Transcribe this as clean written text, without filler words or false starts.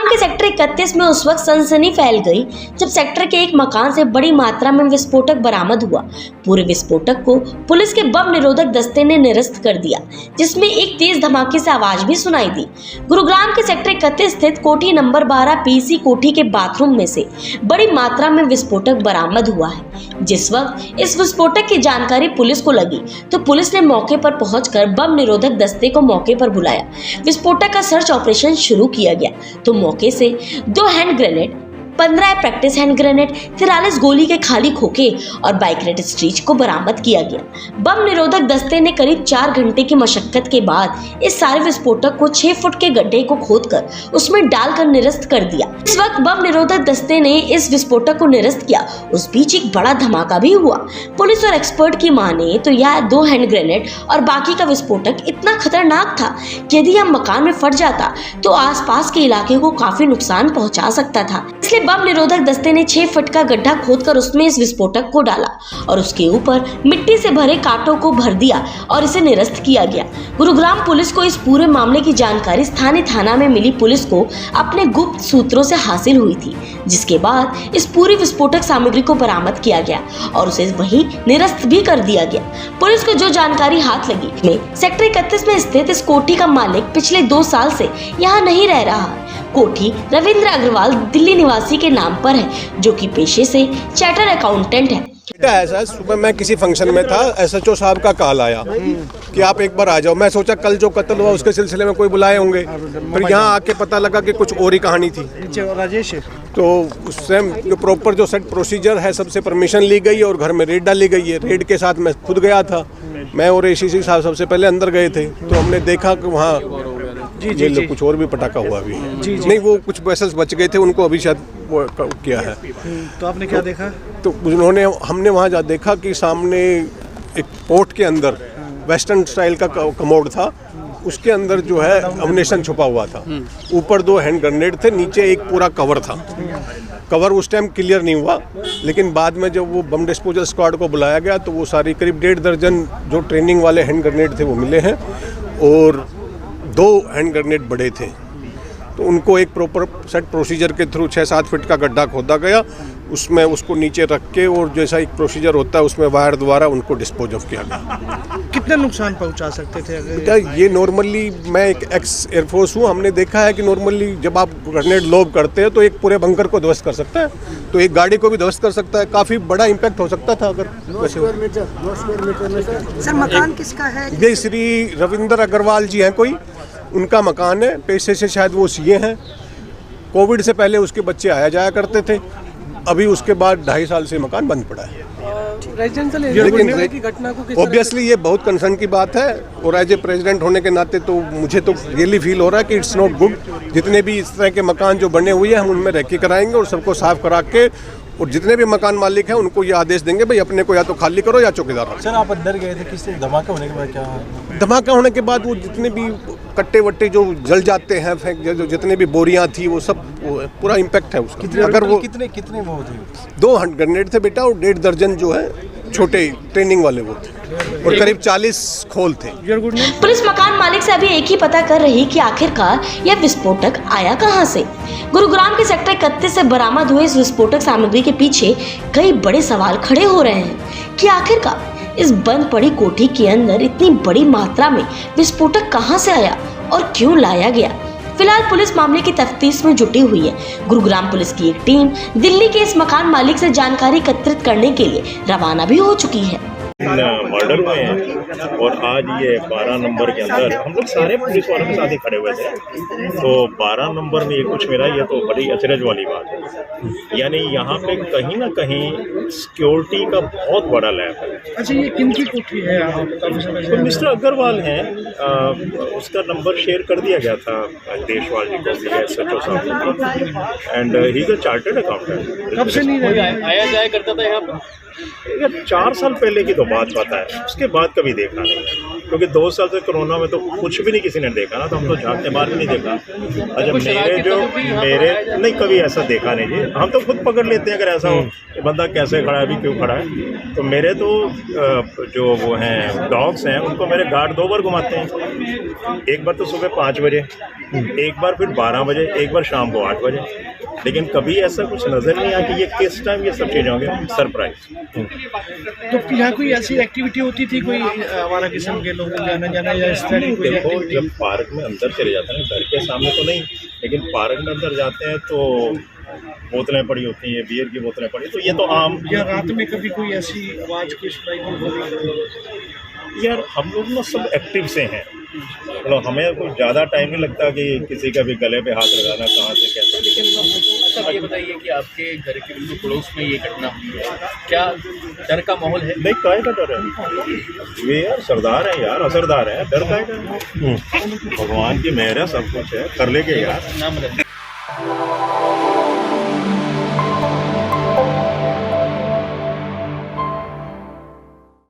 गुरुग्राम के सेक्टर 31 में उस वक्त सनसनी फैल गई जब सेक्टर के एक मकान से बड़ी मात्रा में विस्फोटक बरामद हुआ। पूरे विस्फोटक को पुलिस के बम निरोधक दस्ते ने निरस्त कर दिया, जिसमें एक तेज धमाके से आवाज भी सुनाई दी। गुरुग्राम के सेक्टर 31 स्थित कोठी नंबर 12 पीसी कोठी के बाथरूम में से बड़ी मात्रा में विस्फोटक बरामद हुआ है। जिस वक्त इस विस्फोटक की जानकारी पुलिस को लगी तो पुलिस ने मौके पर पहुंचकर बम निरोधक दस्ते को मौके पर बुलाया। विस्फोटक का सर्च ऑपरेशन शुरू किया गया तो मौके से 2 hand grenade, 15 practice hand grenade, 43 गोली के खाली खोखे और बाइक स्ट्रीच को बरामद किया गया। बम निरोधक दस्ते ने करीब 4 घंटे की मशक्कत के बाद इस सारे विस्फोटक को 6 फुट के गड्ढे को खोदकर उसमें डालकर निरस्त कर दिया। इस वक्त बम निरोधक दस्ते ने इस विस्फोटक को निरस्त किया, उस बीच एक बड़ा धमाका भी हुआ। पुलिस और एक्सपर्ट की माने तो यह 2 हैंड ग्रेनेड और बाकी का विस्फोटक इतना खतरनाक था कि यदि यह मकान में फट जाता तो आसपास के इलाके को काफी नुकसान पहुंचा सकता था। इसलिए बम निरोधक दस्ते ने 6 फुट का गड्ढा खोदकर उसमें इस विस्फोटक को डाला और उसके ऊपर मिट्टी से भरे कांटों को भर दिया और इसे निरस्त किया गया। गुरुग्राम पुलिस को इस पूरे मामले की जानकारी स्थानीय थाना में मिली पुलिस को अपने गुप्त सूत्रों से हासिल हुई थी, जिसके बाद इस पूरी विस्फोटक सामग्री को बरामद किया गया और उसे वहीं निरस्त भी कर दिया गया। पुलिस को जो जानकारी हाथ लगी में सेक्टर 31 में स्थित इस कोठी का मालिक पिछले 2 साल से यहाँ नहीं रह रहा है। कोठी रविंद्र अग्रवाल दिल्ली निवासी के नाम पर है, जो कि पेशे से चार्टर अकाउंटेंट है। ऐसा सुबह मैं किसी फंक्शन में था, एसएचओ साहब का कॉल आया कि आप एक बार आ जाओ। मैं सोचा कल जो कत्ल हुआ उसके सिलसिले में कोई बुलाए होंगे, फिर यहाँ आके पता लगा कि कुछ और ही कहानी थी। राजेश तो उससे जो प्रॉपर जो सेट प्रोसीजर है सबसे परमिशन ली गई और घर में रेड डाली गई है। रेड के साथ मैं खुद गया था, मैं और एसीसी साहब सबसे पहले अंदर गए थे तो हमने देखा कि वहाँ ये लोग कुछ और भी पटाखा हुआ भी है। नहीं, वो कुछ वेसल्स बच गए थे, उनको अभी शायद वो किया है। तो आपने क्या देखा? तो हमने वहाँ जा देखा कि सामने एक पोर्ट के अंदर वेस्टर्न स्टाइल का कमोड था, उसके अंदर जो है अम्युनिशन छुपा हुआ था। ऊपर 2 हैंड ग्रेनेड थे, नीचे एक पूरा कवर था। कवर उस टाइम क्लियर नहीं हुआ, लेकिन बाद में जब वो बम डिस्पोजल स्क्वाड को बुलाया गया तो वो सारी करीब 1.5 दर्जन जो ट्रेनिंग वाले हैंड ग्रेनेड थे वो मिले हैं और 2 हैंड ग्रेनेड बड़े थे। तो उनको एक प्रॉपर सेट प्रोसीजर के थ्रू 6-7 फीट का गड्ढा खोदा गया, उसमें उसको नीचे रख के और जैसा एक प्रोसीजर होता है उसमें वायर द्वारा उनको डिस्पोज ऑफ किया गया। कितने नुकसान पहुंचा सकते थे बेटा? ये नॉर्मली, मैं एक एक्स एयरफोर्स हूँ, हमने देखा है कि नॉर्मली जब आप ग्रेनेड लोब करते हैं तो एक पूरे बंकर को ध्वस्त कर सकता है, तो एक गाड़ी को भी ध्वस्त कर सकता है। काफ़ी बड़ा इम्पैक्ट हो सकता था अगर वैसे। सर, मकान किसका है? ये श्री रविंद्र अग्रवाल जी हैं, कोई उनका मकान है। पेशे से शायद वो सीए हैं। कोविड से पहले उसके बच्चे आया जाया करते थे, अभी उसके बाद 2.5 साल से मकान बंद पड़ा है। लेकिन ऑब्वियसली ये बहुत कंसर्न की बात है और एज ए प्रेसिडेंट होने के नाते तो मुझे तो रियली फील हो रहा है कि इट्स नॉट गुड। जितने भी इस तरह के मकान जो बने हुए हैं हम उनमें रेकी कराएंगे और सबको साफ करा के, और जितने भी मकान मालिक हैं उनको ये आदेश देंगे भाई अपने को या तो खाली करो या चौकीदार रखो। सर, आप अंदर गए थे, किस धमाका होने के बाद क्या? धमाका होने के बाद वो जितने भी कट्टे वट्टे जो जल जाते हैं, जो जितने भी बोरियां थी वो सब पूरा इम्पैक्ट है उसका। अगर वो कितने वो थे? 2 हैंड ग्रेनेड थे बेटा और 1.5 दर्जन जो है छोटे ट्रेनिंग वाले वो थे और करीब 40 खोल थे। पुलिस मकान मालिक से अभी एक ही पता कर रही कि आखिरकार यह विस्फोटक आया कहां से। गुरुग्राम के सेक्टर 31 से बरामद हुए इस विस्फोटक सामग्री के पीछे कई बड़े सवाल खड़े हो रहे हैं कि आखिरकार इस बंद पड़ी कोठी के अंदर इतनी बड़ी मात्रा में विस्फोटक कहां से आया और क्यों लाया गया। फिलहाल पुलिस मामले की तफ्तीश में जुटी हुई है। गुरुग्राम पुलिस की एक टीम दिल्ली के इस मकान मालिक से जानकारी एकत्रित करने के लिए रवाना भी हो चुकी है। मर्डर हुए हैं और आज ये 12 नंबर के अंदर हम लोग सारे पुलिस वालों के साथ ही खड़े हुए थे, तो 12 नंबर में ये कुछ मिला, ये तो बड़ी अचरज वाली बात है। यानी यहाँ पे कहीं ना कहीं सिक्योरिटी का बहुत बड़ा लैब है। अच्छा, ये किन की कोठी है? तो मिस्टर अग्रवाल हैं, उसका नंबर शेयर कर दिया गया था देशवाल जी को भी, एसएचओ साहब, and he is a chartered accountant. कब से नहीं आया जाया करता था यहाँ पर? 4 साल पहले की तो बात पता है, उसके बाद कभी देखा नहीं। क्योंकि 2 साल से कोरोना में तो कुछ भी नहीं किसी ने देखा ना, तो हम तो झांकते बाहर भी नहीं देखा। अच्छा मेरे नहीं कभी ऐसा देखा नहीं जी, हम तो खुद पकड़ लेते हैं अगर ऐसा हो कि बंदा कैसे खड़ा है, अभी क्यों खड़ा है। तो मेरे तो जो वो हैं डॉग्स हैं उनको मेरे गार्ड 2 बार घुमाते हैं, एक बार तो सुबह 5 बजे, एक बार फिर 12 बजे, एक बार शाम को 8 बजे। लेकिन कभी ऐसा कुछ नज़र नहीं आया कि ये किस टाइम ये सब चीज़ें होंगे, सरप्राइज। तो यहाँ कोई ऐसी एक्टिविटी होती थी, कोई हमारा किस्म के लोग जाना जाना या इस तरह की कोई देखो एक्टिविटी? जब पार्क में अंदर चले जाते हैं, घर के सामने तो नहीं, लेकिन पार्क में अंदर जाते हैं तो बोतलें पड़ी होती हैं, बियर की बोतलें पड़ी, तो ये तो आम। या रात में कभी कोई ऐसी आवाज़ की सुनाई? यार हम लोग ना सब एक्टिव से हैं, मतलब हमें कोई ज़्यादा टाइम नहीं लगता कि किसी का भी गले पे हाथ लगाना कहाँ से कैसे। लेकिन अच्छा ये बताइए कि आपके घर के बिल्कुल पड़ोस में ये घटना हुई है, क्या डर का माहौल है? नहीं, काहे का डर है, वे यार सरदार है यार, असरदार है, डर काहे का है? भगवान की मेहर है, सब कुछ है, कर लेंगे यार। नाम